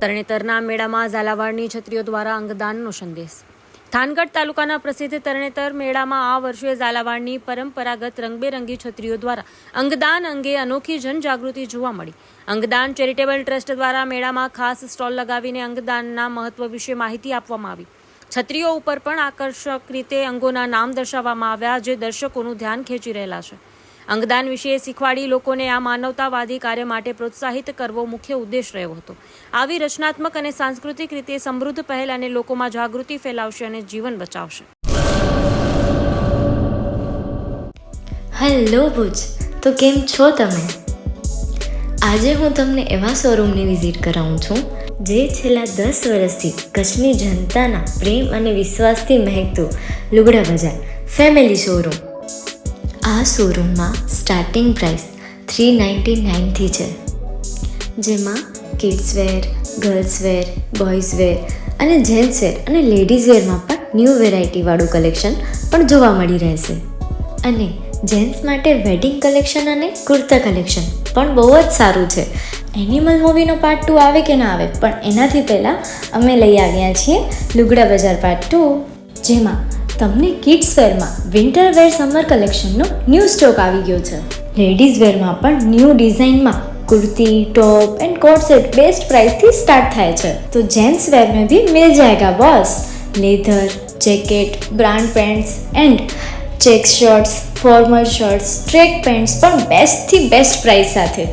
તરણેતરના મેળામાં ઝાલાવાડની છત્રીઓ દ્વારા અંગદાનનો સંદેશ. થાનગઢ તાલુકાના પ્રસિદ્ધ તરણેતર મેળામાં આ વર્ષે ઝાલાવાડની પરંપરાગત રંગબેરંગી છત્રીઓ દ્વારા અંગદાન અંગે અનોખી જનજાગૃતિ જોવા મળી. અંગદાન ચેરિટેબલ ટ્રસ્ટ દ્વારા મેળામાં ખાસ સ્ટોલ લગાવીને અંગદાનના મહત્વ વિશે માહિતી આપવામાં આવી. છત્રીઓ ઉપર પણ આકર્ષક રીતે અંગોના નામ દર્શાવવામાં આવ્યા, જે દર્શકોનું ધ્યાન ખેંચી રહેલા છે. અંગદાન વિશે શીખવાડી લોકોને આ માનવતાવાદી કાર્ય માટે પ્રોત્સાહિત કરવો મુખ્ય ઉદ્દેશ રહ્યો હતો. આવી રચનાત્મક અને સાંસ્કૃતિક રીતે સમૃદ્ધ પહેલ અને લોકોમાં જાગૃતિ ફેલાવશે અને જીવન બચાવશે. હેલો ભુજ, તો કેમ છો તમે? આજે હું તમને એવા શોરૂમની વિઝિટ કરાવું છું જે છેલ્લા 10 વર્ષથી કચ્છની જનતાના પ્રેમ અને વિશ્વાસથી મહેકતું લુગડા બજાર ફેમિલી શોરૂમ. આ શોરૂમમાં સ્ટાર્ટિંગ પ્રાઇસ 399થી છે, જેમાં kids wear, girls wear, boys wear અને જેન્ટ્સ વેર અને લેડીઝ વેરમાં પણ ન્યૂ વેરાયટીવાળું કલેક્શન પણ જોવા મળી રહેશે. અને જેન્ટ્સ માટે વેડિંગ કલેક્શન અને કુર્તા કલેક્શન પણ બહુ જ સારું છે. એનિમલ મૂવીનો પાર્ટ 2 આવે કે ના આવે, પણ એનાથી પહેલાં અમે લઈ આવ્યા છીએ લુગડા બજાર પાર્ટ 2, જેમાં તમને કિડ્સ વેરમાં વિન્ટર વેર સમર કલેક્શનનો ન્યૂ સ્ટોક આવી ગયો છે. લેડીઝ વેરમાં પણ ન્યૂ ડિઝાઇનમાં kurti, top and coat set best price थी स्टार्ट थाय छे. तो जेंट्स वेर में भी मिल जाएगा boss. Leather, jacket, brand pants and check shirts, formal shirts, track pants પણ બેસ્ટ થી બેસ્ટ પ્રાઇસ સાથે.